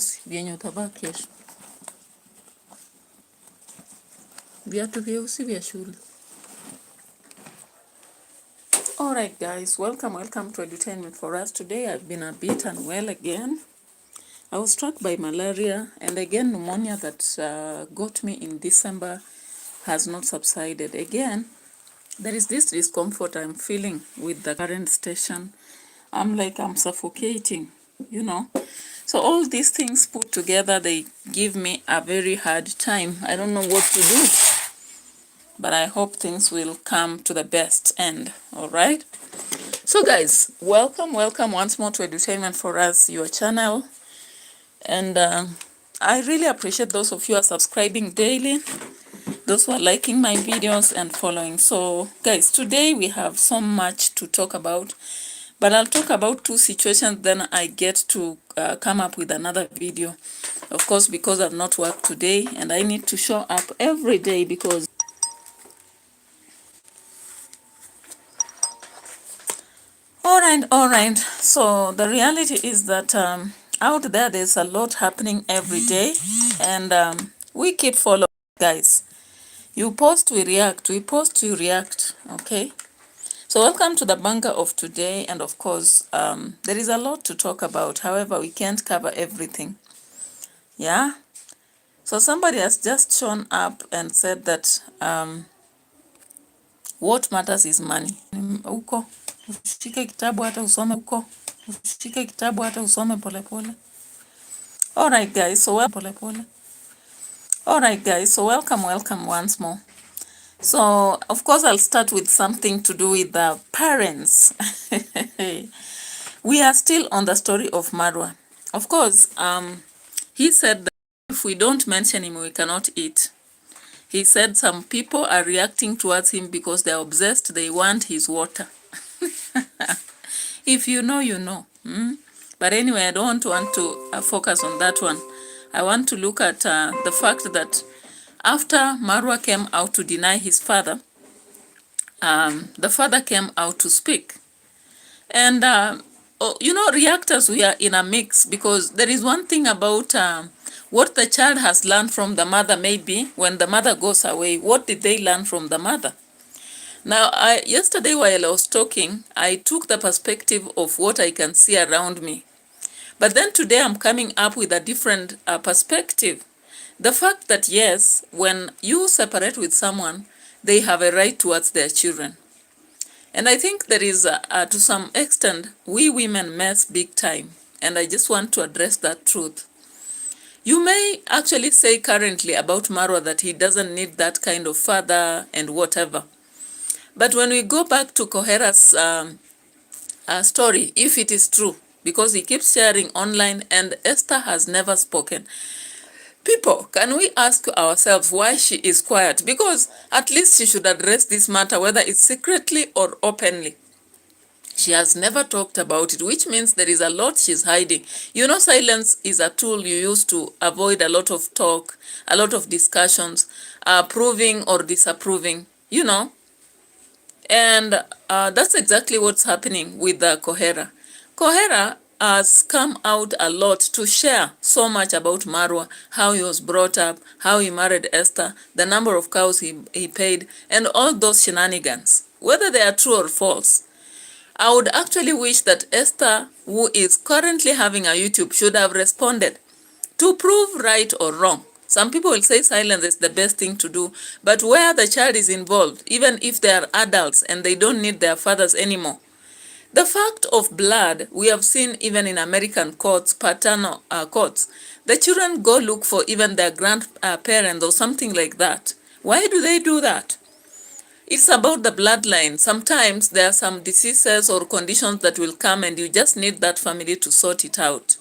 vyeusi vyenye utavaa kesho. Viatu vyeusi vya shule. Alright guys, welcome to Edutainment for Us. Today I've been a bit unwell again. I was struck by malaria, and again pneumonia that got me in December has not subsided. Again, there is this discomfort I'm feeling with the current station. I'm suffocating, you know. So all these things put together, they give me a very hard time. I don't know what to do, but I hope things will come to the best end. All right. So guys, welcome once more to Edutainment for Us, your channel. And I really appreciate those of you who are subscribing daily, those who are liking my videos and following. So guys, today we have so much to talk about, but I'll talk about two situations, then I get to come up with another video. Of course, because I've not worked today and I need to show up every day because all right. So the reality is that out there's a lot happening every day, and we keep following, guys. You post, we react. We post, you react. Okay. So welcome to the bunker of today, and of course, there is a lot to talk about. However, we can't cover everything. Yeah. So somebody has just shown up and said that what matters is money. Uko ushike kitabu hata usome uko ushike kitabu hata usome polepole. All right, guys. So welcome once more. So, of course, I'll start with something to do with the parents. We are still on the story of Marwa. Of course, he said that if we don't mention him, we cannot eat. He said some people are reacting towards him because they're obsessed. They want his water. If you know, you know. But anyway, I don't want to focus on that one. I want to look at the fact that after Marwa came out to deny his father, the father came out to speak. And, you know, reactors, we are in a mix because there is one thing about what the child has learned from the mother. Maybe when the mother goes away, what did they learn from the mother? Now, yesterday while I was talking, I took the perspective of what I can see around me. But then today I'm coming up with a different perspective. The fact that, yes, when you separate with someone, they have a right towards their children. And I think there is, to some extent, we women mess big time. And I just want to address that truth. You may actually say currently about Marwa that he doesn't need that kind of father and whatever. But when we go back to KOHERA's story, if it is true, because he keeps sharing online and Esther has never spoken. People, can we ask ourselves why she is quiet? Because at least she should address this matter, whether it's secretly or openly. She has never talked about it, which means there is a lot she's hiding. You know, silence is a tool you use to avoid a lot of talk, a lot of discussions, approving or disapproving, you know. And that's exactly what's happening with the KOHERA. KOHERA has come out a lot to share so much about Marwa, how he was brought up, how he married Esther, the number of cows he paid, and all those shenanigans, whether they are true or false. I would actually wish that Esther, who is currently having a YouTube, should have responded to prove right or wrong. Some people will say silence is the best thing to do, but where the child is involved, even if they are adults and they don't need their fathers anymore. The fact of blood, we have seen even in American courts, paternal courts, the children go look for even their grandparents or something like that. Why do they do that? It's about the bloodline. Sometimes there are some diseases or conditions that will come and you just need that family to sort it out.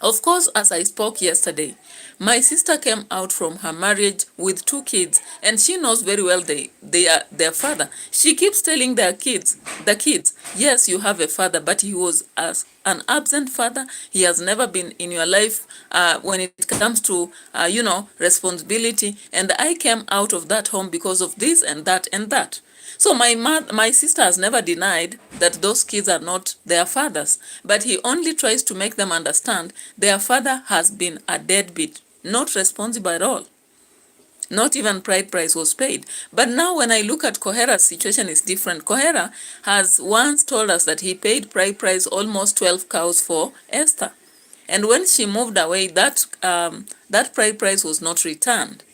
Of course, as I spoke yesterday, my sister came out from her marriage with 2 kids, and she knows very well they are their father. She keeps telling the kids, yes, you have a father, but he was an absent father. He has never been in your life when it comes to, you know, responsibility. And I came out of that home because of this and that and that. So my sister has never denied that those kids are not their fathers, but he only tries to make them understand their father has been a deadbeat, not responsible at all. Not even bride price was paid. But now when I look at KOHERA's situation is different. KOHERA has once told us that he paid bride price almost 12 cows for Esther. And when she moved away, that bride price was not returned.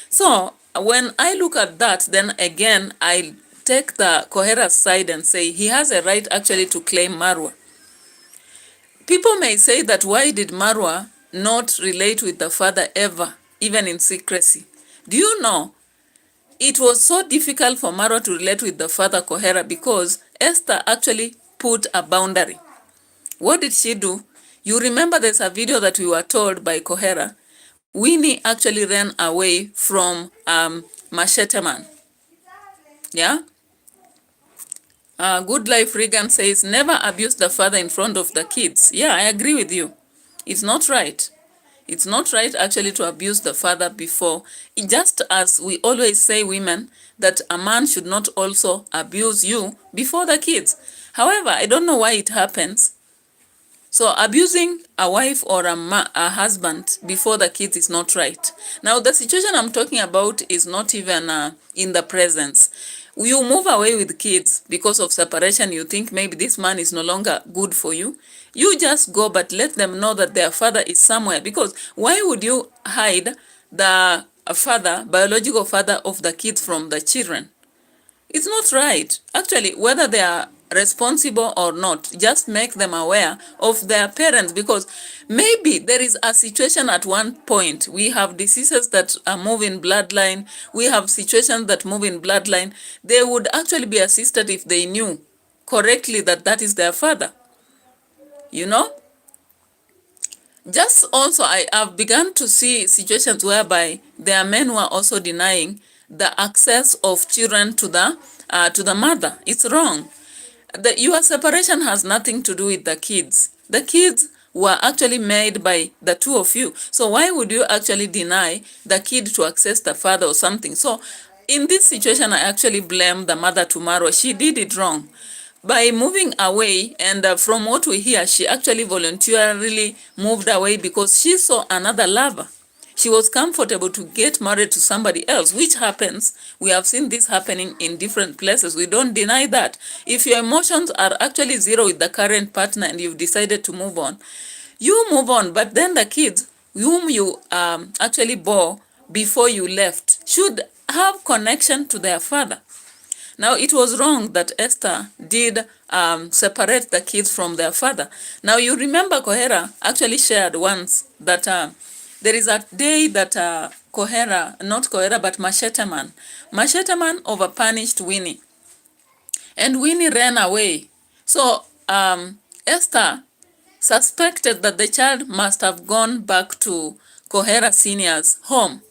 So when I look at that, then again, I take the KOHERA's side and say he has a right actually to claim MARWA. People may say that why did MARWA not relate with the father ever, even in secrecy? Do you know, it was so difficult for MARWA to relate with the father KOHERA because Esther actually put a boundary. What did she do? You remember there's a video that we were told by KOHERA. Winnie actually ran away from Machete Man. Yeah? Good Life Regan says, never abuse the father in front of the kids. Yeah, I agree with you. It's not right. It's not right actually to abuse the father before. Just as we always say, women, that a man should not also abuse you before the kids. However, I don't know why it happens. So abusing a wife or a husband before the kids is not right. Now, the situation I'm talking about is not even in the presence. You move away with kids because of separation. You think maybe this man is no longer good for you. You just go, but let them know that their father is somewhere. Because why would you hide the father, biological father of the kids from the children? It's not right. Actually, whether they are responsible or not, just make them aware of their parents, because maybe there is a situation at one point. We have diseases that move in bloodline. We have situations that move in bloodline. They would actually be assisted if they knew correctly that that is their father. You know? Just also, I have begun to see situations whereby there are men who are also denying the access of children to the mother. It's wrong. Your separation has nothing to do with the kids. The kids were actually made by the two of you. So why would you actually deny the kid to access the father or something? So in this situation, I actually blame the mother to MARWA. She did it wrong. By moving away, and from what we hear, she actually voluntarily moved away because she saw another lover. She was comfortable to get married to somebody else, which happens. We have seen this happening in different places. We don't deny that. If your emotions are actually zero with the current partner and you've decided to move on, you move on. But then the kids whom you actually bore before you left should have connection to their father. Now, it was wrong that Esther did separate the kids from their father. Now, you remember KOHERA actually shared once that there is a day that KOHERA, not KOHERA, but Machete Man overpunished Winnie. And Winnie ran away. So Esther suspected that the child must have gone back to KOHERA Senior's home.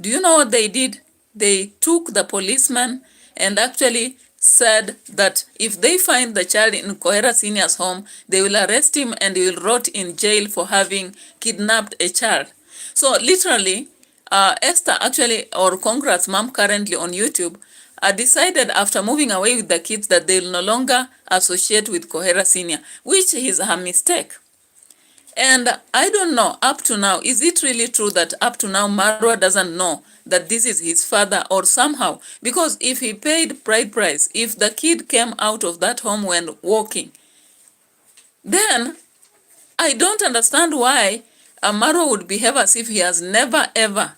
Do you know what they did? They took the policeman and actually said that if they find the child in KOHERA Senior's home, they will arrest him and he will rot in jail for having kidnapped a child. So literally, Esther actually, or Congrats mom currently on YouTube, decided after moving away with the kids that they will no longer associate with KOHERA Senior, which is her mistake. And I don't know, up to now, is it really true that up to now MARWA doesn't know that this is his father or somehow? Because if he paid bride price, if the kid came out of that home when walking, then I don't understand why MARWA would behave as if he has never ever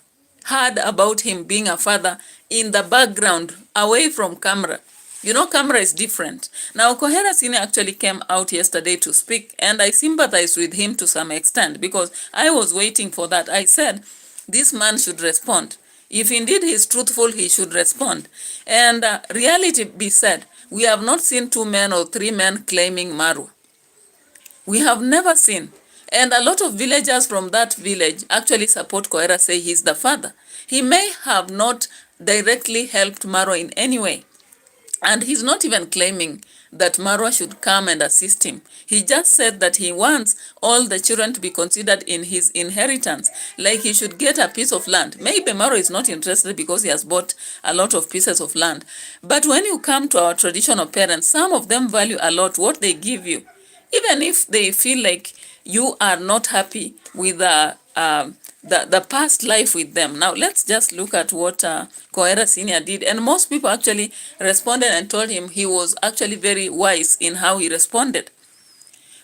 heard about him being a father in the background, away from camera. You know, camera is different. Now, KOHERA Senior actually came out yesterday to speak, and I sympathize with him to some extent because I was waiting for that. I said, this man should respond. If indeed he is truthful, he should respond. And reality be said, we have not seen 2 men or 3 men claiming MARWA. We have never seen. And a lot of villagers from that village actually support KOHERA, say he's the father. He may have not directly helped MARWA in any way. And he's not even claiming that Marwa should come and assist him. He just said that he wants all the children to be considered in his inheritance, like he should get a piece of land. Maybe Marwa is not interested because he has bought a lot of pieces of land. But when you come to our traditional parents, some of them value a lot what they give you. Even if they feel like you are not happy with the past life with them. Now, let's just look at what KOHERA Senior did. And most people actually responded and told him he was actually very wise in how he responded.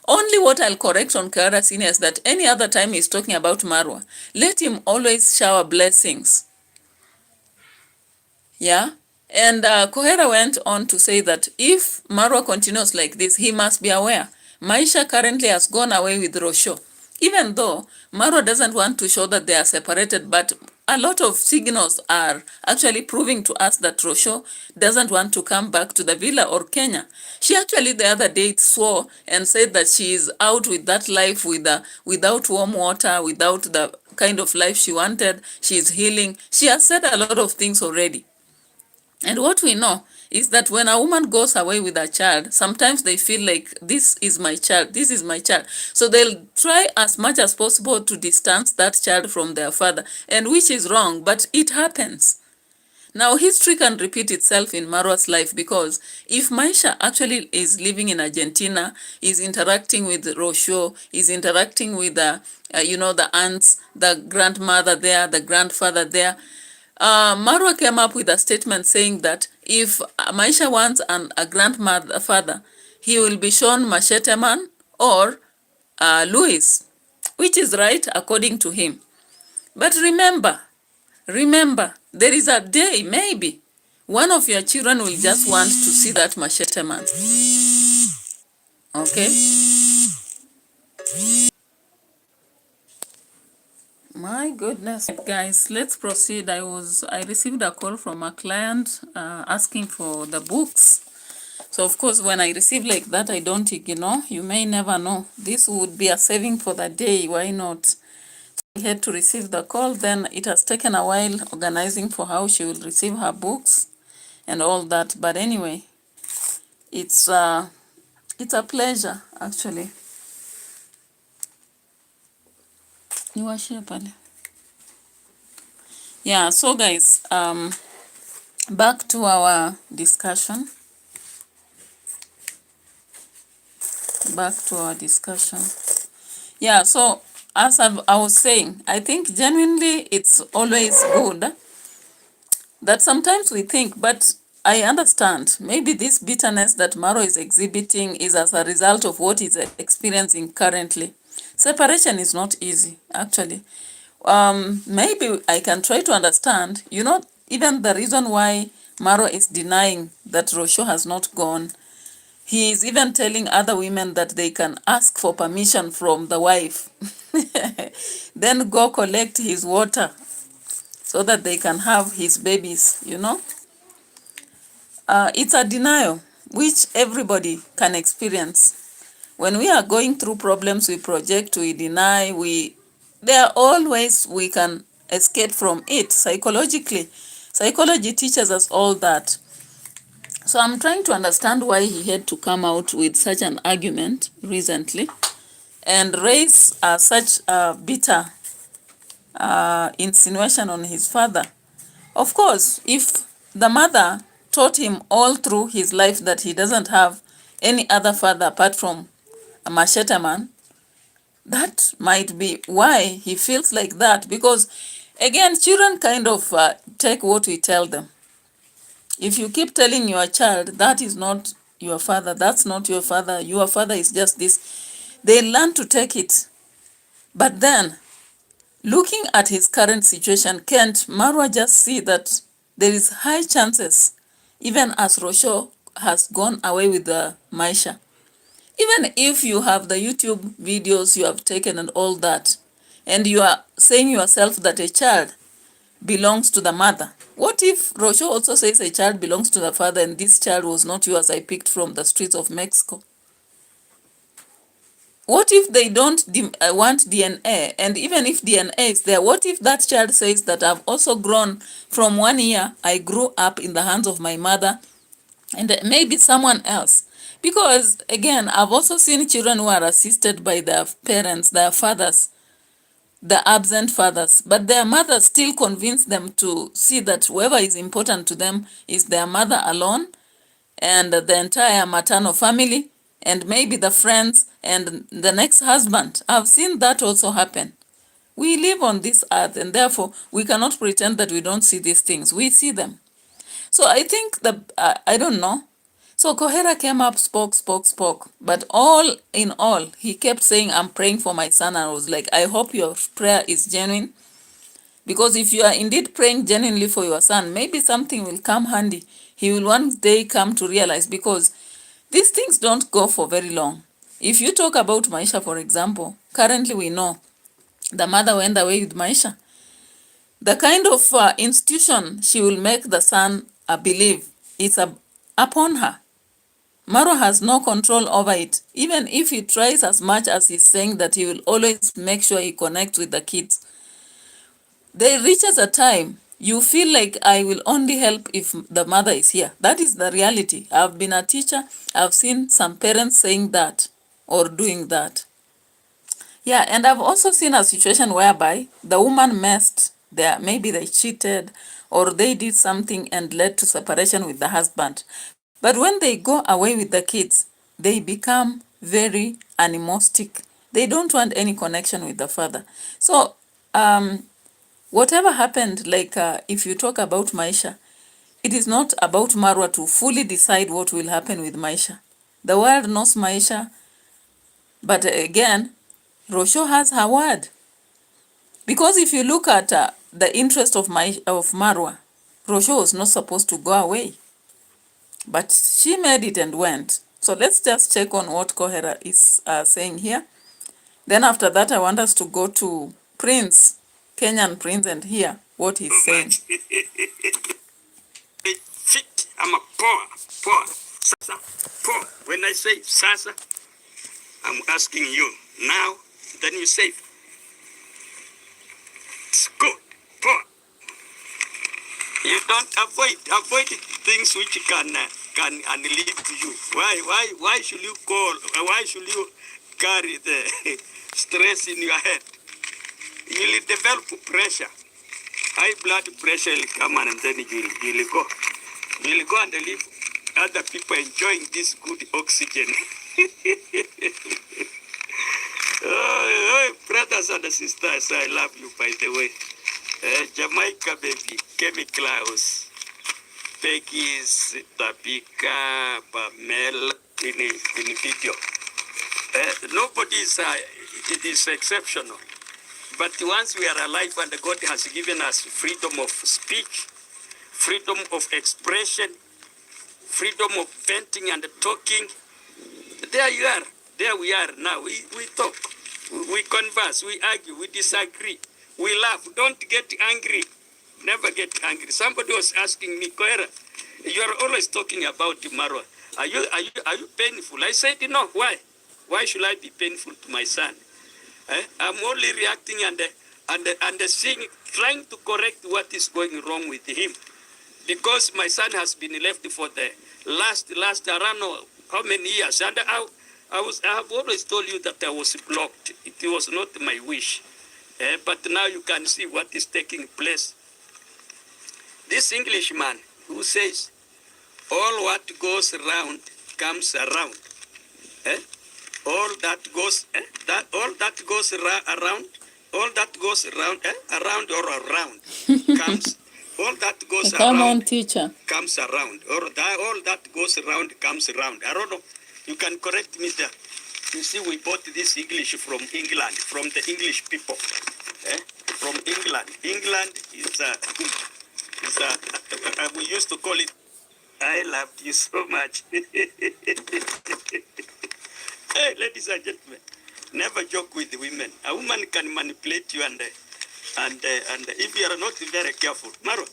Only what I'll correct on KOHERA Senior is that any other time he's talking about Marwa, let him always shower blessings. Yeah? And KOHERA went on to say that if Marwa continues like this, he must be aware. Maisha currently has gone away with Rosho. Even though Marwa doesn't want to show that they are separated, but a lot of signals are actually proving to us that Rosho doesn't want to come back to the villa or Kenya. She actually the other day swore and said that she is out with that life without warm water, without the kind of life she wanted. She is healing. She has said a lot of things already. And what we know is that when a woman goes away with a child, sometimes they feel like this is my child, this is my child. So they'll try as much as possible to distance that child from their father, and which is wrong, but it happens. Now, history can repeat itself in Marwa's life, because if Maisha actually is living in Argentina, is interacting with Rosho, is interacting with the aunts, the grandmother there, the grandfather there, Marwa came up with a statement saying that if Maisha wants a grandfather, he will be shown Machete Man or Louis, which is right according to him. But remember, there is a day, maybe, one of your children will just want to see that Machete Man. Okay? My goodness. Guys, let's proceed. I received a call from a client asking for the books. So of course, when I receive like that, I don't ignore. You may never know. This would be a saving for the day. Why not? I had to receive the call. Then it has taken a while organizing for how she will receive her books and all that. But anyway, it's a pleasure actually. Yeah, so guys, back to our discussion. Yeah, so as I was saying, I think genuinely it's always good that sometimes we think, but I understand maybe this bitterness that Marwa is exhibiting is as a result of what he's experiencing currently. Separation is not easy, actually. Maybe I can try to understand, even the reason why Marwa is denying that Rosho has not gone. He is even telling other women that they can ask for permission from the wife. Then go collect his water so that they can have his babies, It's a denial which everybody can experience. When we are going through problems, we project, we deny, there are all ways we can escape from it psychologically. Psychology teaches us all that. So I'm trying to understand why he had to come out with such an argument recently and raise such a bitter insinuation on his father. Of course, if the mother taught him all through his life that he doesn't have any other father apart from a Machete Man, that might be why he feels like that. Because, again, children kind of take what we tell them. If you keep telling your child, that is not your father, that's not your father is just this, they learn to take it. But then, looking at his current situation, can't Marwa just see that there is high chances, even as Rosho has gone away with the Maisha? Even if you have the YouTube videos you have taken and all that, and you are saying yourself that a child belongs to the mother, what if Rosho also says a child belongs to the father and this child was not yours, I picked from the streets of Mexico? What if they don't want DNA? And even if DNA is there, what if that child says that I've also grown from 1 year, I grew up in the hands of my mother, and maybe someone else. Because again, I've also seen children who are assisted by their parents, their fathers, the absent fathers, but their mother still convince them to see that whoever is important to them is their mother alone, and the entire maternal family, and maybe the friends and the next husband. I've seen that also happen. We live on this earth, and therefore we cannot pretend that we don't see these things. We see them. So I think I don't know. So KOHERA came up, spoke. But all in all, he kept saying, I'm praying for my son. And I was like, I hope your prayer is genuine. Because if you are indeed praying genuinely for your son, maybe something will come handy. He will one day come to realize, because these things don't go for very long. If you talk about Maisha, for example, currently we know the mother went away with Maisha. The kind of institution she will make the son believe is upon her. Marwa has no control over it. Even if he tries as much as he's saying that he will always make sure he connects with the kids, there reaches a time you feel like I will only help if the mother is here. That is the reality. I've been a teacher. I've seen some parents saying that or doing that. Yeah, and I've also seen a situation whereby the woman messed there. Maybe they cheated or they did something and led to separation with the husband. But when they go away with the kids, they become very animalistic. They don't want any connection with the father. So, whatever happened, like if you talk about Maisha, it is not about Marwa to fully decide what will happen with Maisha. The world knows Maisha, but again, Rosho has her word. Because if you look at the interest of Marwa, Rosho was not supposed to go away. But she made it and went. So let's just check on what KOHERA is saying here. Then after that, I want us to go to Prince, Kenyan Prince, and hear what he's saying. I'm a poor. Sasa, poor. When I say Sasa, I'm asking you now, then you say, it's good, poor. You don't avoid things which can lead to you. Why should you carry the stress in your head? You will develop pressure. High blood pressure will come and then you'll go. You'll go and leave other people enjoying this good oxygen. Brothers and sisters, I love you, by the way. Jamaica, baby, Kemi Klaus, Peggy's, Tabika, Pamela, in video. Nobody is, it is exceptional. But once we are alive and God has given us freedom of speech, freedom of expression, freedom of venting and talking, there you are. There we are now. We talk, we converse, we argue, we disagree, we laugh. Don't get angry. Never get angry. Somebody was asking me, KOHERA, you are always talking about Marwa. Are you painful? I said, no. Why? Why should I be painful to my son? I'm only reacting and seeing, trying to correct what is going wrong with him. Because my son has been left for the last I don't know how many years. And I have always told you that I was blocked. It was not my wish. But now you can see what is taking place. This Englishman who says, all what goes around comes around. All that goes around, all that goes around, around or around comes. All that goes Come around on, teacher. comes around, or all that goes around comes around. I don't know. You can correct me there. You see, we bought this English from England, from the English people. From England. England is we used to call it. I loved you so much. Hey, ladies and gentlemen, never joke with women. A woman can manipulate you, and if you are not very careful, Maro,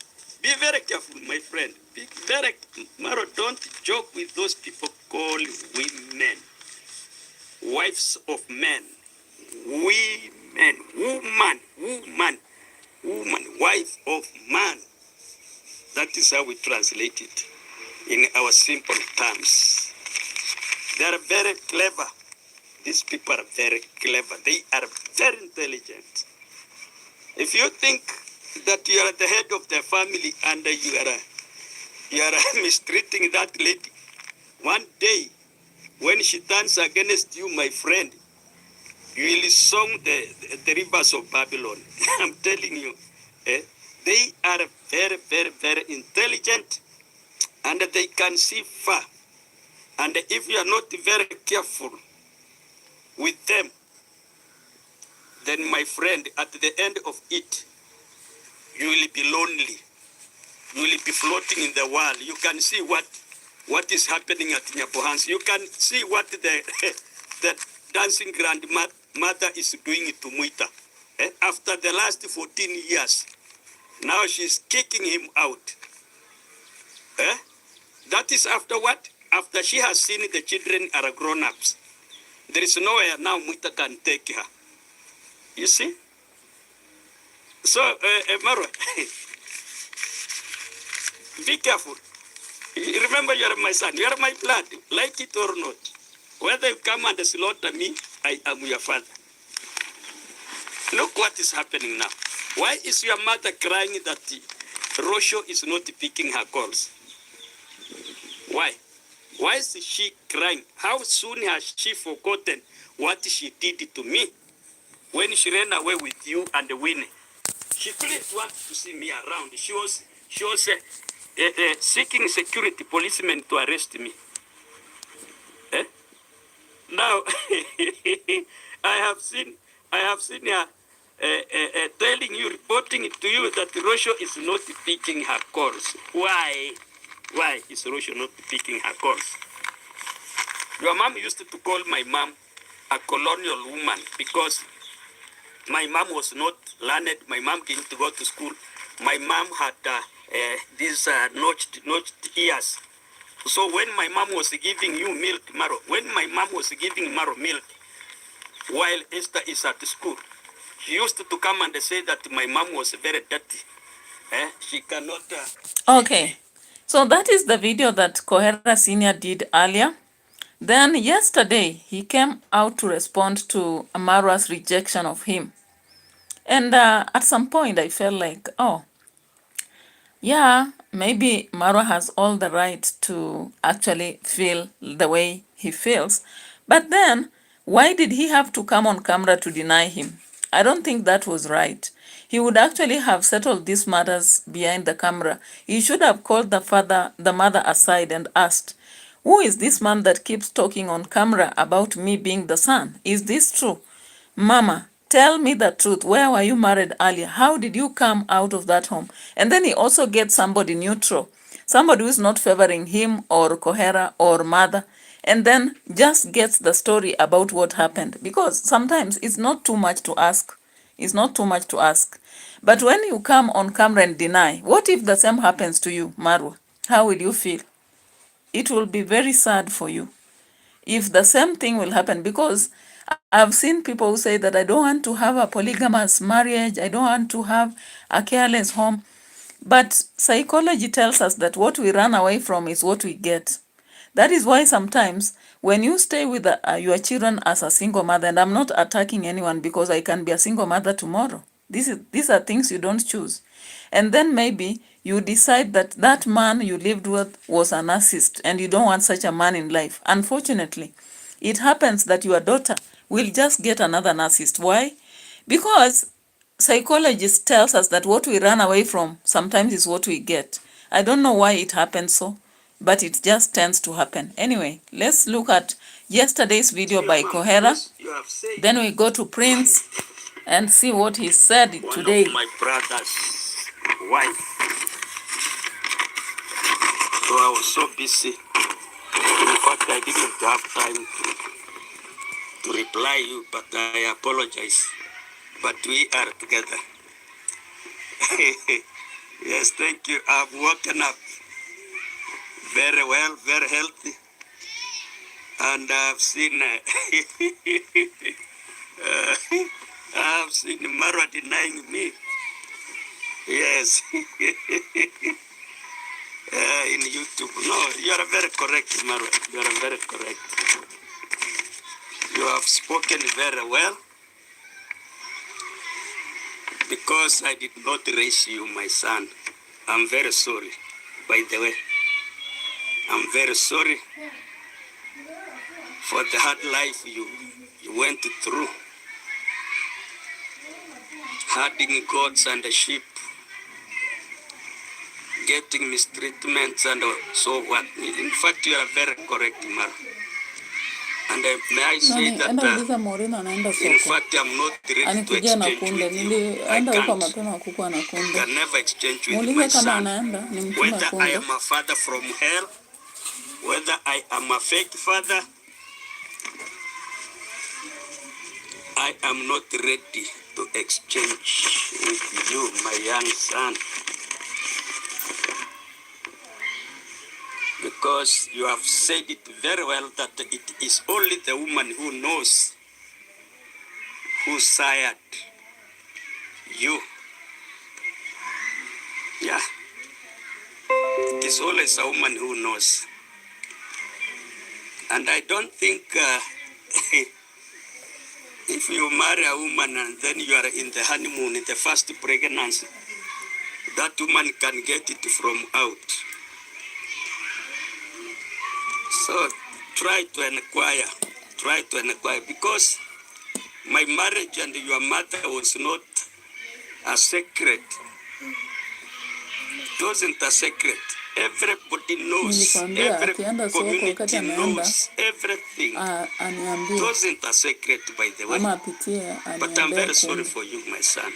be very careful, my friend. Be very, Maro, don't joke with those people called women, wives of men, woman, wife of man. That is how we translate it. in our simple terms. They are very clever. These people are very clever. They are very intelligent. If you think that you are the head of the family and you are mistreating that lady, one day when she turns against you, my friend, you will song the rivers of Babylon. I'm telling you. Eh? They are very, very, very intelligent, and they can see far. And if you are not very careful with them, then my friend, at the end of it, you will be lonely. You will be floating in the world. You can see what is happening at Nyabohans. You can see what the the dancing grandmother is doing to Muita. After the last 14 years, now she's kicking him out. Eh? That is after what? After she has seen the children are grown-ups. There is nowhere now Muita can take her. You see? So, Marwa, be careful. Remember, you are my son. You are my blood, like it or not. Whether you come and slaughter me, I am your father. Look what is happening now. Why is your mother crying that Rosho is not picking her calls? Why? Why is she crying? How soon has she forgotten what she did to me when she ran away with you and Winnie? She couldn't want to see me around. She was seeking security policemen to arrest me. Eh? Now, I have seen her telling you, reporting to you that Rosho is not picking her calls. Why? Why is Rosho not picking her calls? Your mom used to call my mom a colonial woman because my mom was not learned. My mom didn't go to school. My mom had these notched ears. So when my mom was giving you milk, Maro, when my mom was giving Maro milk, while Esther is at school, she used to come and say that my mom was very dirty. She cannot... Okay, so that is the video that KOHERA Senior did earlier. Then yesterday, he came out to respond to Marwa's rejection of him. And at some point, I felt like, oh, yeah, maybe Marwa has all the right to actually feel the way he feels. But then, why did he have to come on camera to deny him? I don't think that was right. He would actually have settled these matters behind the camera. He should have called the mother aside and asked, who is this man that keeps talking on camera about me being the son? Is this true? Mama, tell me the truth. Where were you married earlier? How did you come out of that home? And then he also gets somebody neutral, somebody who is not favoring him or KOHERA or mother, and then just gets the story about what happened. Because sometimes it's not too much to ask. It's not too much to ask. But when you come on camera and deny, what if the same happens to you, Marwa? How will you feel? It will be very sad for you if the same thing will happen, because I've seen people who say that I don't want to have a polygamous marriage, I don't want to have a careless home. But psychology tells us that what we run away from is what we get. That is why sometimes when you stay with your children as a single mother, and I'm not attacking anyone because I can be a single mother tomorrow. These are things you don't choose. And then maybe you decide that that man you lived with was a narcissist and you don't want such a man in life. Unfortunately, it happens that your daughter will just get another narcissist. Why? Because psychologist tells us that what we run away from sometimes is what we get. I don't know why it happens so, but it just tends to happen. Anyway, let's look at yesterday's video by KOHERA. Then we go to Prince and see what he said today. One of my brother's wife. So I was so busy. In fact, I didn't have time to reply you, but I apologize. But we are together. Yes, thank you. I've woken up very well, very healthy. And I've seen I've seen Marwa denying me. Yes. in YouTube. No, you are very correct, Marwa. You are very correct. You have spoken very well because I did not raise you, my son. I'm very sorry, by the way. I'm very sorry for the hard life you went through, herding goats and sheep, getting mistreatments and so what. In fact, you are very correct, Mar. And may I say that, in fact, I'm not ready to exchange with you. I can't. Can never exchange with my son. Whether I am a father from hell, whether I am a fake father, I am not ready to exchange with you, my young son. Because you have said it very well that it is only the woman who knows who sired you. Yeah. It is always a woman who knows. And I don't think if you marry a woman and then you are in the honeymoon, in the first pregnancy, that woman can get it from out. So try to inquire, because my marriage and your mother was not a secret. It wasn't a secret. Everybody knows. Every community knows everything. It wasn't a secret, by the way. But I'm very sorry for you, my son.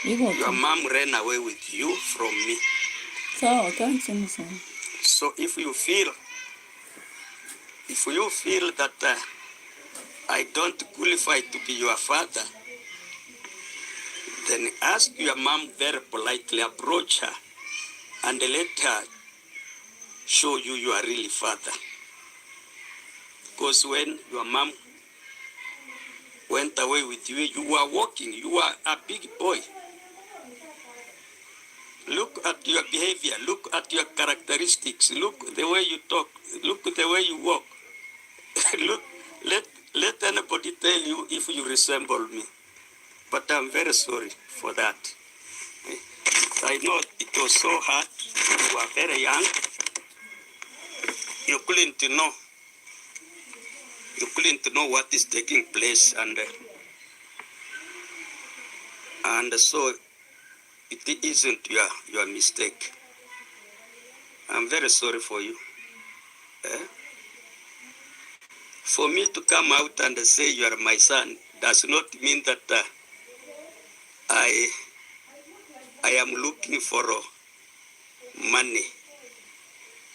Your mom ran away with you from me. So if you feel that I don't qualify to be your father, then ask your mom very politely, approach her, and let her show you you are really father. Because when your mom went away with you, you were walking, you were a big boy. Look at your behavior, look at your characteristics, look the way you talk, look the way you walk. Look, let anybody tell you if you resemble me. But I'm very sorry for that. I know it was so hard. You were very young. You couldn't know what is taking place, and so it isn't your mistake. I'm very sorry for you. For me to come out and say you are my son does not mean that I am looking for money.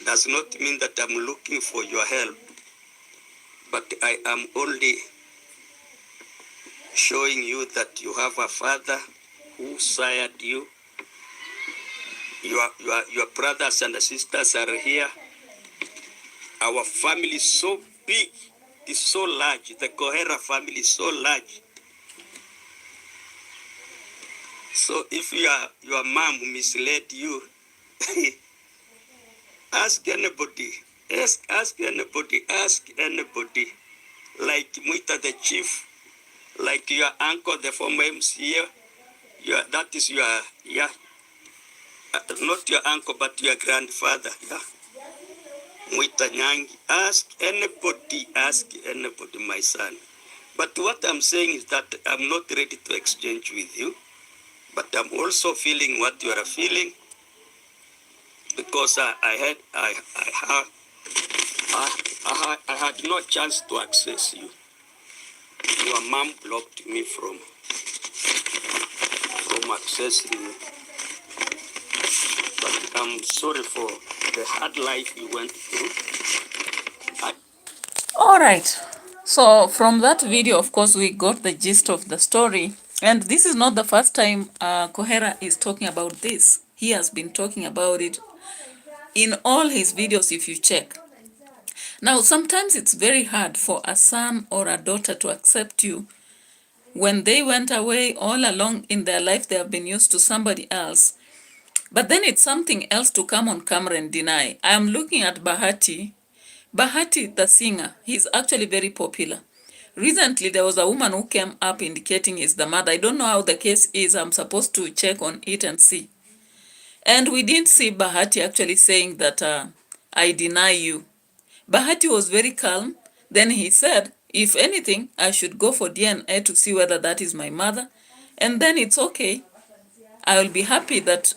Does not mean that I'm looking for your help. But I am only showing you that you have a father who sired you. Your brothers and sisters are here. Our family is so big, it's so large. The KOHERA family is so large. So if your mom misled you, ask anybody. Ask anybody. Like Muita the chief, like your uncle, the former MCA. That is not your uncle, but your grandfather. Yeah. Muita Nyangi. Ask anybody, my son. But what I'm saying is that I'm not ready to exchange with you, but I'm also feeling what you are feeling, because I had no chance to access you. Your mom blocked me from accessing you. But I'm sorry for the hard life you went through. All right. So from that video, of course, we got the gist of the story. And this is not the first time KOHERA is talking about this. He has been talking about it in all his videos, if you check. Now, sometimes it's very hard for a son or a daughter to accept you when they went away all along in their life. They have been used to somebody else. But then it's something else to come on camera and deny. I'm looking at Bahati. Bahati, the singer, he's actually very popular. Recently, there was a woman who came up indicating is the mother. I don't know how the case is. I'm supposed to check on it and see. And we didn't see Bahati actually saying that I deny you. Bahati was very calm. Then he said, if anything, I should go for DNA to see whether that is my mother. And then it's okay. I will be happy that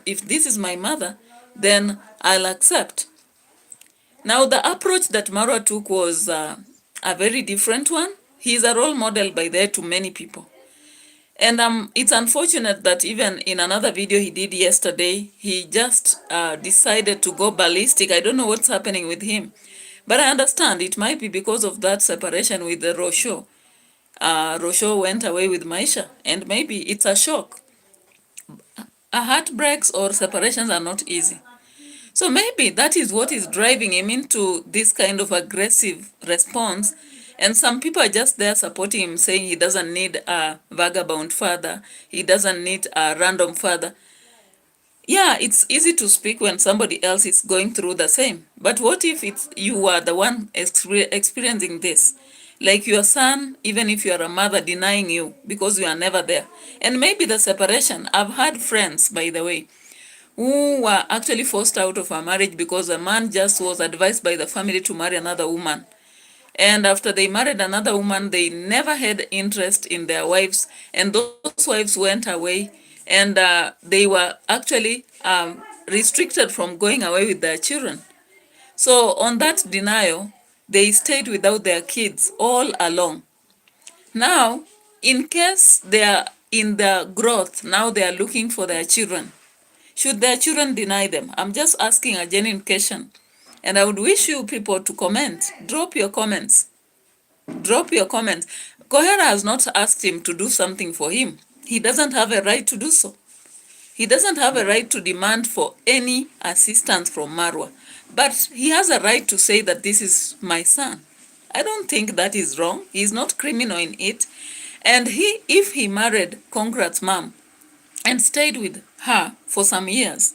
if this is my mother, then I'll accept. Now, the approach that Marwa took was a very different one. He is a role model by there to many people. And it's unfortunate that even in another video he did yesterday, he just decided to go ballistic. I don't know what's happening with him. But I understand it might be because of that separation with the Rosho. Rosho went away with Maisha, and maybe it's a shock. Heartbreaks or separations are not easy. So maybe that is what is driving him into this kind of aggressive response. And some people are just there supporting him, saying he doesn't need a vagabond father. He doesn't need a random father. Yeah, it's easy to speak when somebody else is going through the same. But what if you are the one experiencing this? Like your son, even if you are a mother, denying you because you are never there. And maybe the separation. I've had friends, by the way, who were actually forced out of a marriage because a man just was advised by the family to marry another woman. And after they married another woman, they never had interest in their wives, and those wives went away, and they were actually restricted from going away with their children. So on that denial, they stayed without their kids all along. Now, in case they are in their growth, now they are looking for their children. Should their children deny them? I'm just asking a genuine question. And I would wish you people to comment. Drop your comments. Drop your comments. KOHERA has not asked him to do something for him. He doesn't have a right to do so. He doesn't have a right to demand for any assistance from Marwa. But he has a right to say that this is my son. I don't think that is wrong. He's not criminal in it. And if he married Congrats mom and stayed with her for some years,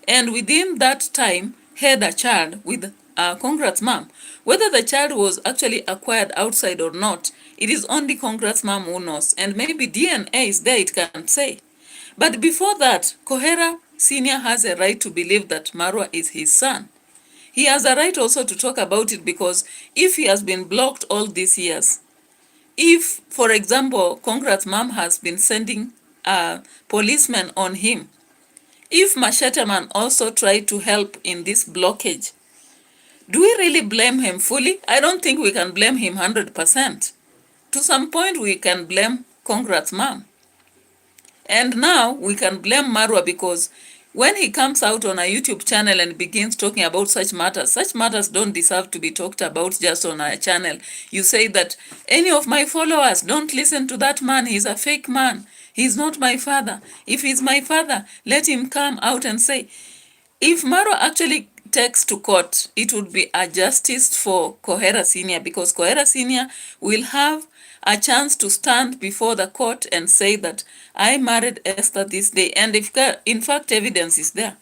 and within that time had a child with Congrats mom, whether the child was actually acquired outside or not, it is only Congrats mom who knows. And maybe DNA is there, it can say. But before that, KOHERA Senior has a right to believe that Marwa is his son. He has a right also to talk about it, because if he has been blocked all these years, if, for example, Congrats mom has been sending policemen on him, if Masheteman also tried to help in this blockage, do we really blame him fully? I don't think we can blame him 100%. To some point, we can blame Congrats mom. And now we can blame Marwa, because when he comes out on a YouTube channel and begins talking about such matters don't deserve to be talked about just on a channel. You say that any of my followers, don't listen to that man, he's a fake man. He's not my father. If he's my father, let him come out and say. If Marwa actually takes to court, it would be a justice for KOHERA Senior, because KOHERA Senior will have a chance to stand before the court and say that I married Esther this day, and if in fact evidence is there,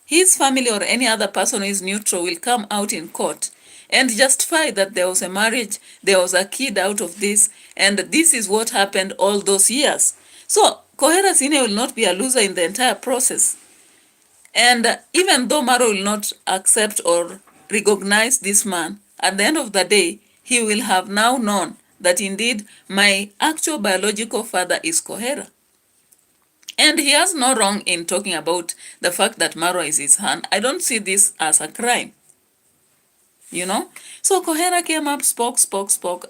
his family or any other person who is neutral will come out in court and justify that there was a marriage, there was a kid out of this, and this is what happened all those years. So KOHERA Senior will not be a loser in the entire process. And even though Marwa will not accept or recognize this man, at the end of the day, he will have now known that indeed my actual biological father is KOHERA. And he has no wrong in talking about the fact that Marwa is his son. I don't see this as a crime. You know? So KOHERA came up, spoke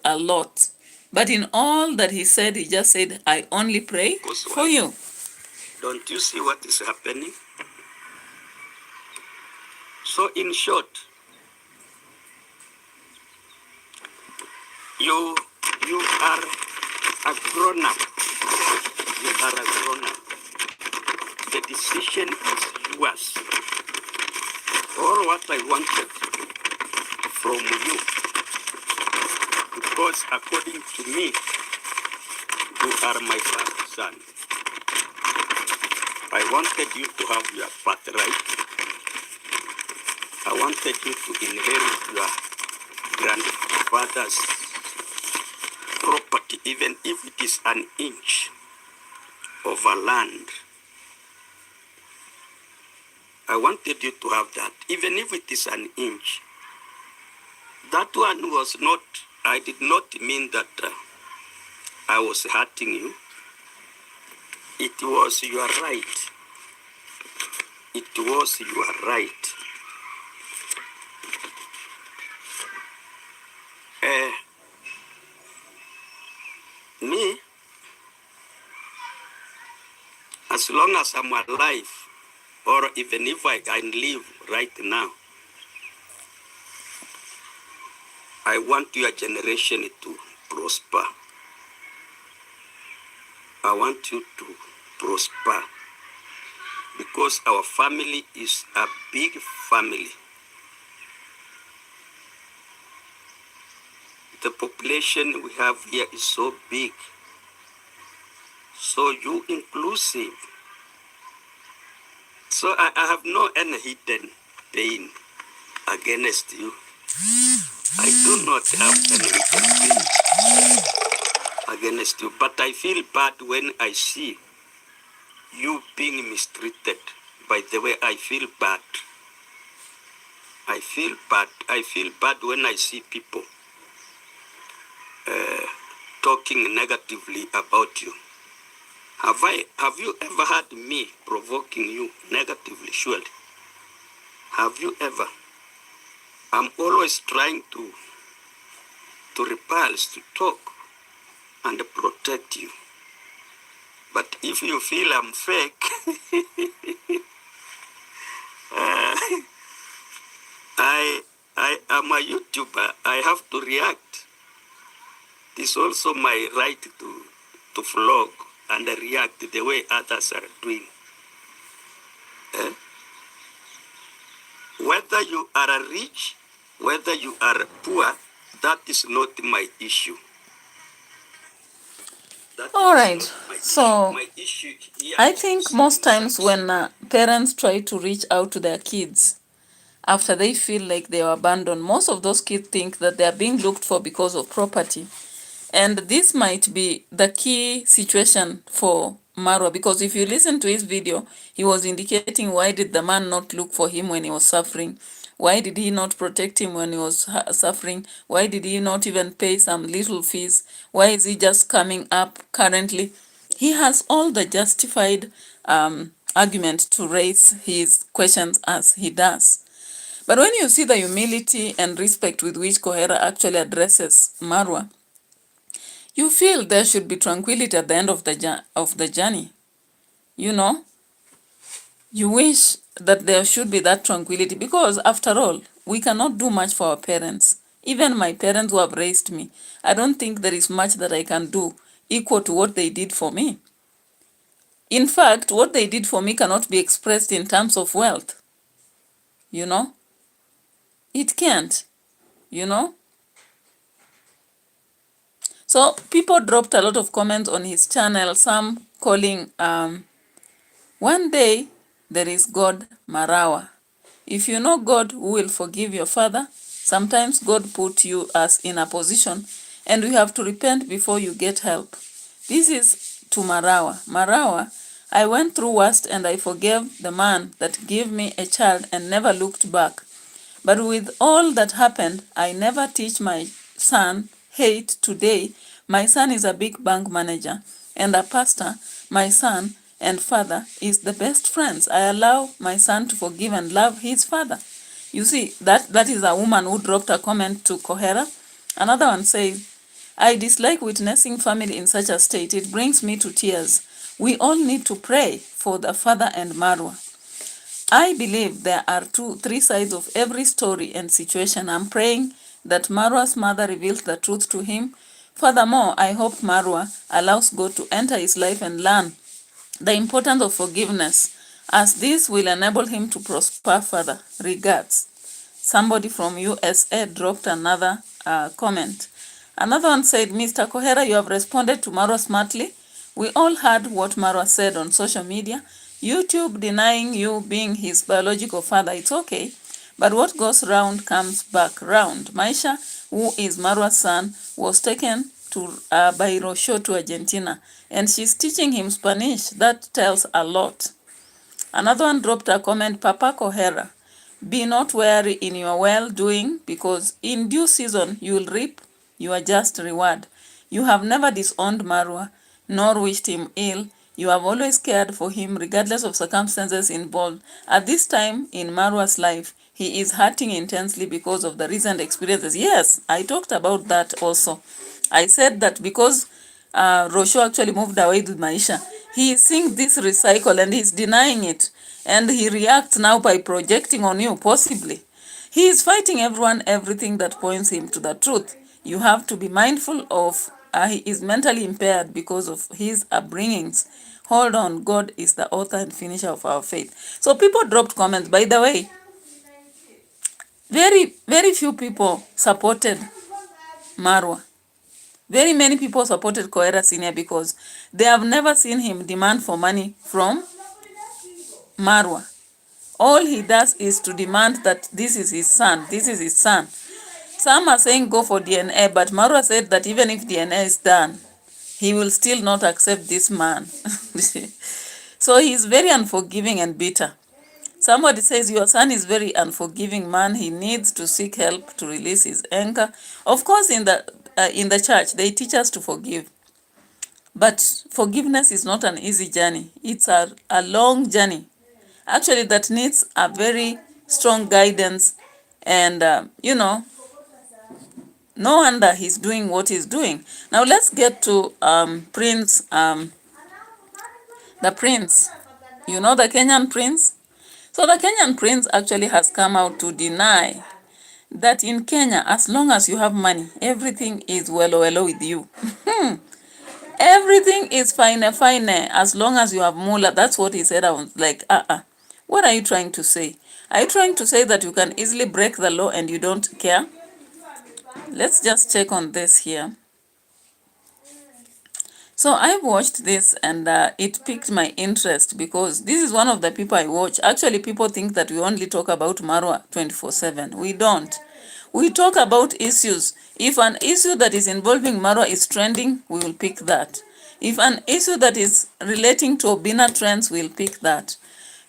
a lot. But in all that he said, he just said, I only pray for you. Don't you see what is happening? So in short, you are a grown-up. You are a grown-up. The decision is yours. All what I wanted from you, because according to me, you are my first son. I wanted you to have your birthright. I wanted you to inherit your grandfather's property, even if it is an inch of a land. I wanted you to have that, even if it is an inch. That one was not, I did not mean that I was hurting you. It was your right. It was your right. Me, as long as I'm alive, or even if I can live right now, I want your generation to prosper. I want you to prosper because our family is a big family. The population we have here is so big, so you inclusive. So I have no any hidden pain against you. I do not have any hidden pain against you, but I feel bad when I see you being mistreated. By the way, I feel bad. I feel bad. I feel bad when I see people talking negatively about you. Have you ever had me provoking you negatively? Surely. Have you ever? I'm always trying to repulse, to talk and protect you. But if you feel I'm fake, I am a YouTuber. I have to react. It's also my right to vlog and react the way others are doing. Whether you are rich, whether you are poor, that is not my issue. All right. So I think most times when parents try to reach out to their kids after they feel like they are abandoned, most of those kids think that they are being looked for because of property. And this might be the key situation for Marwa, because if you listen to his video, he was indicating why did the man not look for him when he was suffering? Why did he not protect him when he was suffering? Why did he not even pay some little fees? Why is he just coming up currently? He has all the justified argument to raise his questions as he does. But when you see the humility and respect with which KOHERA actually addresses Marwa, you feel there should be tranquility at the end of the journey. You know, you wish that there should be that tranquility, because after all, we cannot do much for our parents. Even my parents who have raised me, I don't think there is much that I can do equal to what they did for me. In fact, what they did for me cannot be expressed in terms of wealth. You know, it can't, you know. So people dropped a lot of comments on his channel, some calling, one day there is God Marawa. If you know God who will forgive your father, sometimes God put you as in a position and you have to repent before you get help. This is to Marawa. Marawa, I went through worst and I forgave the man that gave me a child and never looked back. But with all that happened, I never teach my son hate today. My son is a big bank manager and a pastor. My son and father is the best friends. I allow my son to forgive and love his father. You see, that is a woman who dropped a comment to KOHERA. Another one says, I dislike witnessing family in such a state. It brings me to tears. We all need to pray for the father and Marwa. I believe there are three sides of every story and situation. I'm praying that Marwa's mother reveals the truth to him. Furthermore, I hope Marwa allows God to enter his life and learn the importance of forgiveness, as this will enable him to prosper further. Regards. Somebody from USA dropped another comment. Another one said, Mr. KOHERA, you have responded to Marwa smartly. We all heard what Marwa said on social media. YouTube denying you being his biological father, it's okay. But what goes round comes back round. Maisha, who is Marwa's son, was taken to by Rocio to Argentina, and she's teaching him Spanish. That tells a lot. Another one dropped a comment, Papa KOHERA, be not weary in your well-doing, because in due season you will reap your just reward. You have never disowned Marwa, nor wished him ill. You have always cared for him regardless of circumstances involved. At this time in Marwa's life, he is hurting intensely because of the recent experiences. Yes, I talked about that also. I said that because Rosho actually moved away with Maisha, he is seeing this recycle and he's denying it. And he reacts now by projecting on you, possibly. He is fighting everyone, everything that points him to the truth. You have to be mindful of he is mentally impaired because of his upbringings. Hold on, God is the author and finisher of our faith. So people dropped comments. By the way, very few people supported Marwa. Very many people supported KOHERA Senior because they have never seen him demand for money from Marwa. All he does is to demand that this is his son, this is his son. Some are saying go for DNA, but Marwa said that even if DNA is done, he will still not accept this man. So he is very unforgiving and bitter. Somebody says your son is very unforgiving man. He needs to seek help to release his anger. Of course, in the church, they teach us to forgive. But forgiveness is not an easy journey. It's a long journey. Actually, that needs a very strong guidance. And, no wonder he's doing what he's doing. Now, let's get to Prince, the Prince. You know the Kenyan Prince? So the Kenyan Prince actually has come out to deny that in Kenya, as long as you have money, everything is well with you. Everything is fine as long as you have moolah. That's what he said. I was like, what are you trying to say? Are you trying to say that you can easily break the law and you don't care? Let's just check on this here. So I watched this and it piqued my interest because this is one of the people I watch. Actually, people think that we only talk about Marwa 24/7. We don't. We talk about issues. If an issue that is involving Marwa is trending, we will pick that. If an issue that is relating to Obina trends, we'll pick that.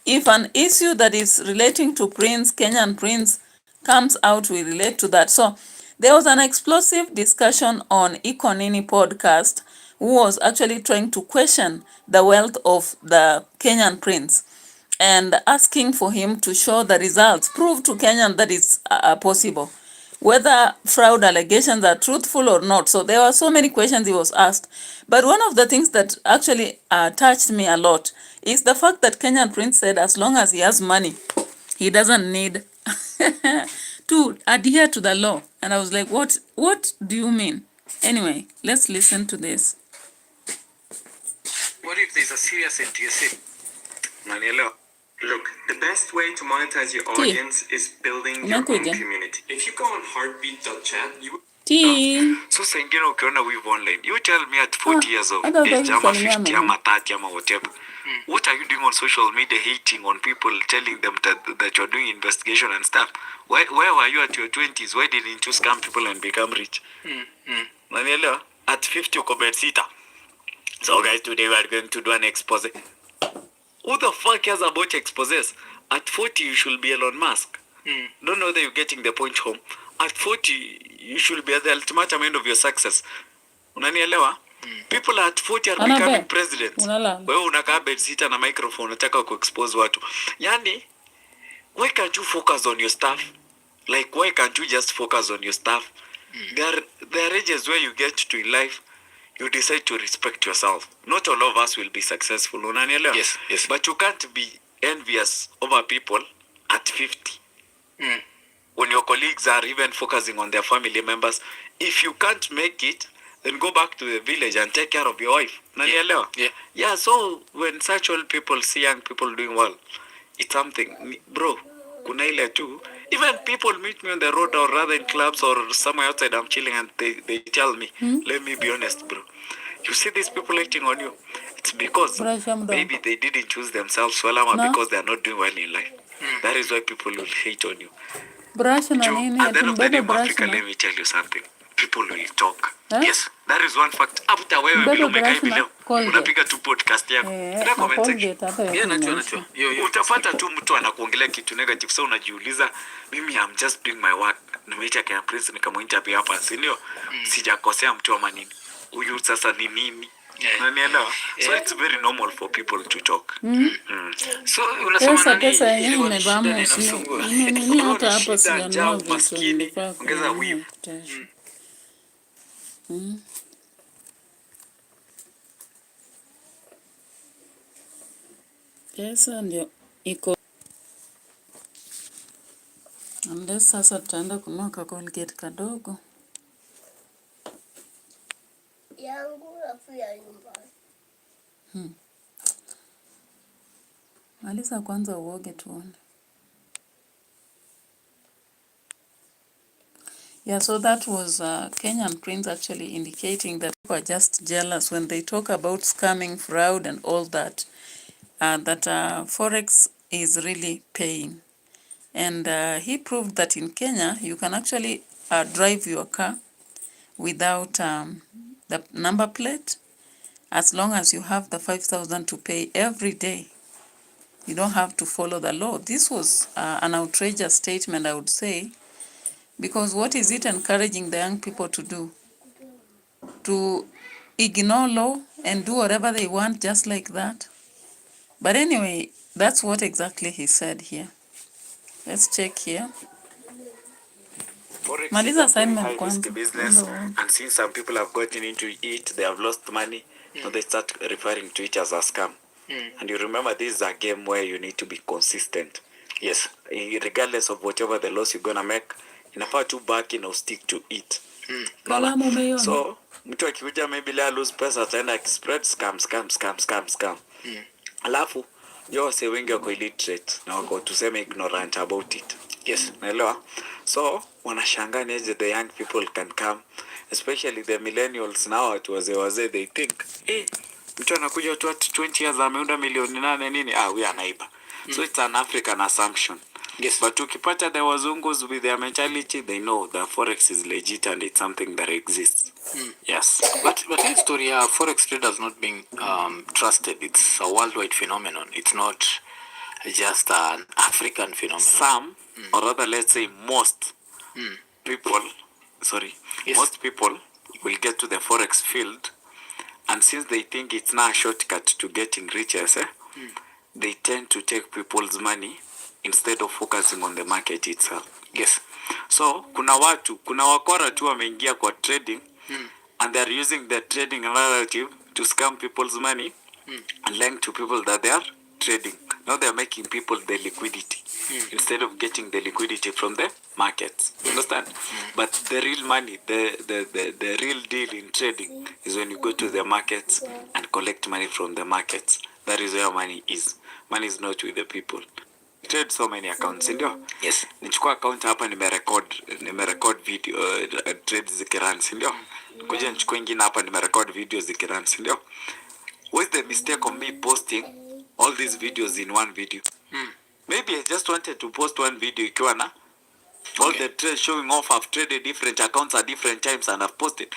If an issue that is relating to Prince, Kenyan Prince, comes out, we relate to that. So there was an explosive discussion on Ikonini podcast, who was actually trying to question the wealth of the Kenyan Prince and asking for him to show the results, prove to Kenyan that it's possible, whether fraud allegations are truthful or not. So there were so many questions he was asked. But one of the things that actually touched me a lot is the fact that Kenyan Prince said as long as he has money, he doesn't need to adhere to the law. And I was like, what do you mean? Anyway, let's listen to this. What if there's a serious NTSA? Manielewa. Look, the best way to monetize your audience is building your own community. If you go on heartbeat.chat, you so sengine ukiona wivu online, you tell me at 40 years of age, ama 50, ama 30, ama whatever. What are you doing on social media hating on people, telling them that you're doing investigation and stuff? Where were you at your 20s? Why didn't you scam people and become rich? Manielewa. At 50 uko bed sita. So guys, today we are going to do an expose. Who the fuck cares about exposes? At 40, you should be Elon Musk. Don't know whether you're getting the point home. At 40, you should be at the ultimate end of your success. Unanielewa? People at 40 are becoming presidents. Wewe unakaa bed sita na microphone unataka kuexpose watu. Yani, why can't you focus on your stuff? Like, why can't you just focus on your stuff? There are ages where you get to in life, you decide to respect yourself. Not all of us will be successful, unanielewa? Yes. But you can't be envious over people at 50. When your colleagues are even focusing on their family members. If you can't make it, then go back to the village and take care of your wife. Unanielewa? Yeah, so when such old people see young people doing well, it's something. Bro, kuna ile tu. Even people meet me on the road or rather in clubs or somewhere outside, I'm chilling and they tell me, let me be honest, bro. You see these people acting on you. It's because maybe they didn't choose themselves well, or because they are not doing well in life. That is why people will hate on you. Brush na Joe, nini? at the end of the day, Tumbebe Africa, brush let me tell you something. People will talk. Eh? Yes, that is one fact. After wewe vile umekaa hivi leo, unapiga tu podcast yako. Ila comment section. Yeah, utapata tu mtu anakuongelea kitu negative, so unajiuliza, mimi I'm just doing my work. Nimeita Kenya Prince nikamwinterview hapa, si ndio? Sijakosea mtu ama nini. Huyu sasa ni nini? Unanielewa? So it's very normal for people to talk. So unasema nani? Pesa yenyewe imevamo. Nini hata hapa sijanunua vitu maskini, nilifaa ongeza wivu. Pesa ndio iko. Unless sasa tutaenda kununua ka Colgate kadogo. Yangu afu ya nyumbani. Malisa kwanza uoge tuone. Yeah, so that was Kenyan Prince actually indicating that people are just jealous when they talk about scamming, fraud and all that, that Forex is really paying. And he proved that in Kenya, you can actually drive your car without the number plate, as long as you have the 5,000 to pay every day. You don't have to follow the law. This was an outrageous statement, I would say, because what is it encouraging the young people to do? To ignore law and do whatever they want just like that? But anyway, that's what exactly he said here. Let's check here. Forex Maliza is a very assignment high-risk business, and since some people have gotten into it, they have lost money, so they start referring to it as a scam. And you remember, this is a game where you need to be consistent. Yes, regardless of whatever the loss you're gonna make, inafaa tu back in or stick to it. So mtu akikuja maybe leo lose pesa, ataenda spread scam. Alafu yo wase wengi wako illiterate na wako tuseme ignorant about it. Yes, naelewa. So wanashangaa neje the young people can come, especially the millennials now, watu wazee they think, mtu anakuja tu at 20 years ameunda milioni 8 nini, we anaiba. So it's an African assumption. Yes, but ukipata the wazungus with their mentality, they know the Forex is legit and it's something that exists. Yes. But in story, Forex trade has not been trusted. It's a worldwide phenomenon. It's not just an African phenomenon. Some, or rather let's say most people, most people will get to the Forex field, and since they think it's now a shortcut to getting riches, they tend to take people's money instead of focusing on the market itself. Yes. So kuna wakora tu wameingia kwa trading, and they are using the trading narrative to scam people's money and lying to people that they are trading. Now they are making people the liquidity instead of getting the liquidity from the markets. You understand? But the real money, the real deal in trading is when you go to the markets and collect money from the markets. That is where money is. Money is not with the people. Trade so many accounts, ndio? Yes. Nichukua account hapa nimerecord video trades zikiran, ndio? Kuja nichukue ingine hapa nimerecord videos zikiran, ndio? What's the mistake of me posting all these videos in one video? Maybe I just wanted to post one video ikiwa na all the trades showing off. I've traded different accounts at different times and I've posted.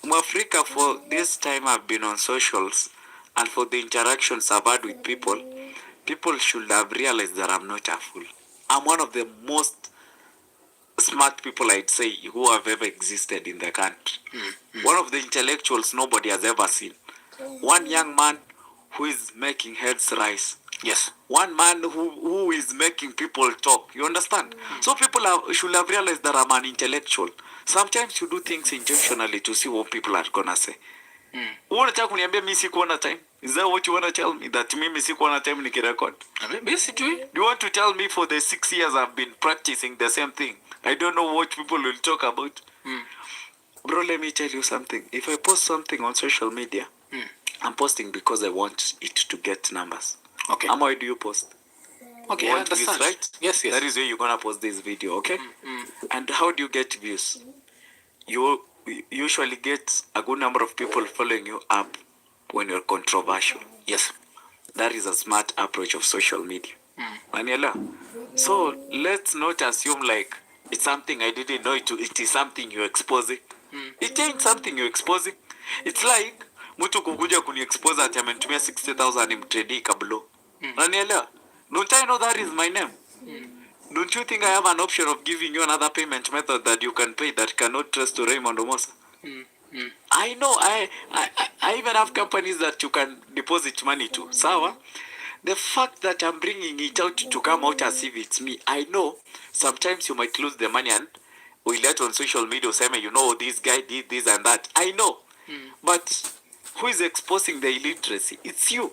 Mwafrika, for this time I've been on socials, and for the interactions I've had with people should have realized that I'm not a fool. I'm one of the most smart people, I'd say, who have ever existed in the country. One of the intellectuals nobody has ever seen. One young man who is making heads rise. Yes. One man who is making people talk. You understand? So people should have realized that I'm an intellectual. Sometimes you do things intentionally to see what people are gonna say. Unataka kuniambia mimi sikuona time? Is that what you want to tell me? That mimi sikuona time nikirecord? Basically. Do you want to tell me for the 6 years I've been practicing the same thing, I don't know what people will talk about? Bro, let me tell you something. If I post something on social media, I'm posting because I want it to get numbers. Okay. And why do you post? Okay, I understand. Views, right? Yes. That is where you're gonna post this video, okay? And how do you get views? You usually get a good number of people following you up when you're controversial. Yes. That is a smart approach of social media. Maniela. So let's not assume like it's something I didn't know. It is something you're exposing. It ain't something you're exposing. It's like mtu kukuja kuni expose ati amenitumia 60,000 imtrade kablo. Maniela. Don't I know that is my name? Don't you think I have an option of giving you another payment method that you can pay that cannot trace to Raymond Omosa? I know. I even have companies that you can deposit money to. Sawa? The fact that I'm bringing it out to come out as if it's me, I know sometimes you might lose the money and we let on social media say, you know, this guy did this and that. I know. But who is exposing the illiteracy? It's you.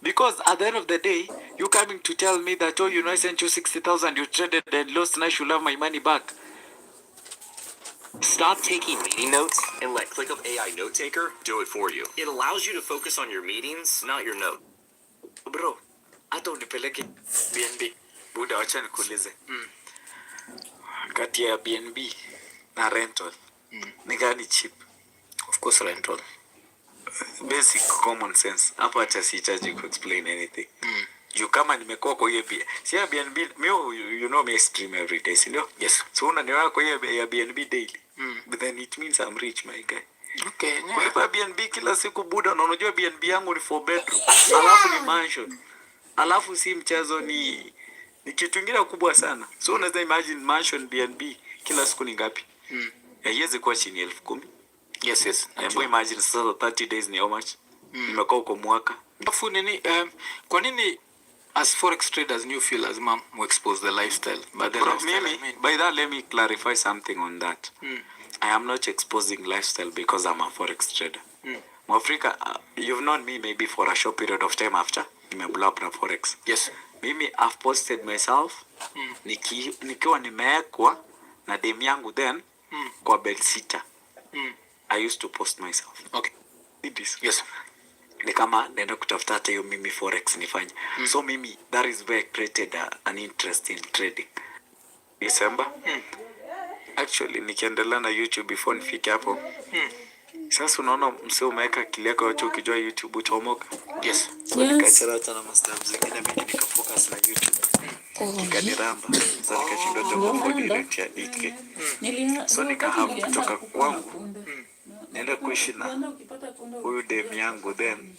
Because at the end of the day, you coming to tell me that, oh, you know, I sent you 60,000, you traded and lost, and I should have my money back. Stop taking meeting notes and let ClickUp AI Note Taker do it for you. It allows you to focus on your meetings, not your note. Bro, hata unipeleke BNB. Buda, wacha nikuulize. Kati ya BNB na rental, ni gani cheap? Of course, rental. Basic common sense. Hapa hata sihitaji ku explain anything. You kama nimekuwa kwa hiyo si ya BNB, you know me stream every day, si ndio? Yes. So unaniona kwa hiyo ya BNB daily. But then it means I'm rich, my guy. Okay. Yeah. Kwa BNB kila siku buda, na unajua BNB yangu ni 4 bedroom. Alafu ni mansion. Alafu si mchezo, ni kitu kingine kubwa sana. So unaweza imagine mansion BNB kila siku ni ngapi? Haiwezi kuwa chini ya 10,000. Yes. Hebu imagine sasa 30 days ni how much? Nimekaa kwa mwaka. Alafu nini, kwa nini as forex traders you feel as mom we expose the lifestyle? But the lifestyle, by that, let me clarify something on that. I am not exposing lifestyle because I'm a forex trader. Mwafrika, you've known me maybe for a short period of time after nimeblow up na forex. Yes. Mimi I've posted myself nikiwa nimeekwa na dem yangu then kwa bed sitter. I used to post myself. Okay. Did this? Yes. Ni kama naenda kutafuta hata hiyo mimi forex nifanye. So mimi, that is where I created an interest in trading. December. Actually nikiendelea na YouTube before nifike hapo. Sasa unaona mseo umeweka kile yako yote ukijua YouTube utaomoka. Yes. So nikachana hata na master zingine mimi nikafocus na YouTube. Nikaniramba. Sasa nikashindwa kuafford rent ya DK. So nikahamu kutoka kwangu naenda kuishi na huyu dem yangu then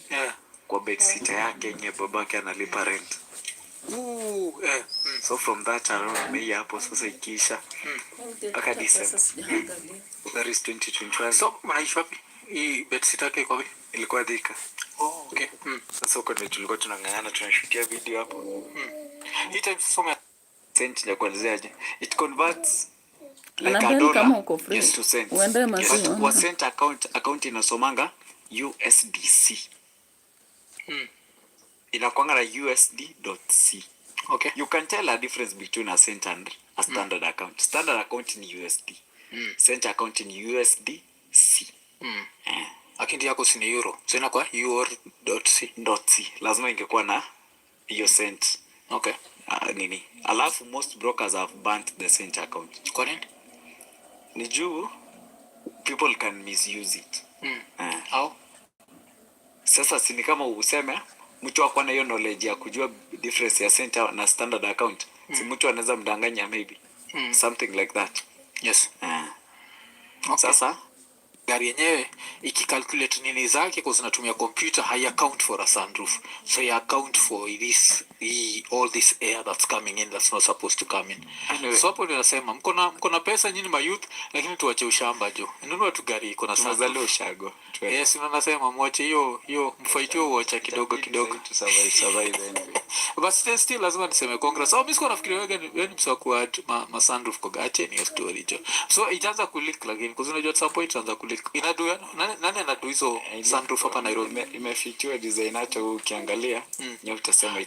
kwa bed sitter yake yenye babake analipa rent. So from that around May hapo sasa ikiisha mpaka December. That is 2021. So mnaishi wapi? Hii bed sitter yake kwa wapi? Ilikuwa Thika. Oh, okay. Sasa huko ndio tulikuwa tunang'ang'ana tunashutia video hapo. Hii time soma Cent ya kuelezeaje? It converts like Anambia a dollar kama uko free. yes to cents. Uende maziwa. But kwa cent account inasomanga USDC. Inakuanga na USD.C. Okay. You can tell a difference between a cent and a standard account. Standard account ni USD. Cent account ni USDC. Lakini yako si ni euro. So inakuwa euro.c. Lazima ingekuwa na hiyo cent. Okay. Nini? Alafu most brokers have banned the cent account. Kwa nini? Ni juu people can misuse it. How? Sasa si ni kama useme mtu akwa na hiyo knowledge ya kujua difference ya cent na standard account. Si mtu anaweza mdanganya maybe. Something like that. Yes. Okay. Sasa gari yenyewe ikicalculate nini zake kwa zinatumia computer hai account for a sunroof. So you account for all this air that's coming in that's not supposed to come in. Anyway. So hapo ndio nasema mko na pesa nyinyi ma youth lakini tuache ushamba jo. Nunua tu gari iko na sunroof ushago. Yes, unasema mwache hiyo mfaitio uacha kidogo to survive anyway. But still lazima niseme congrats. So mimi siko nafikiria wewe ni msako ma sunroof kwa gache ni story jo. So itaanza kuleak lakini kwa unajua at some point itaanza kuleak. Inadua nani anadua hizo sunroof hapa Nairobi? Imefitiwa design hata ukiangalia, utasema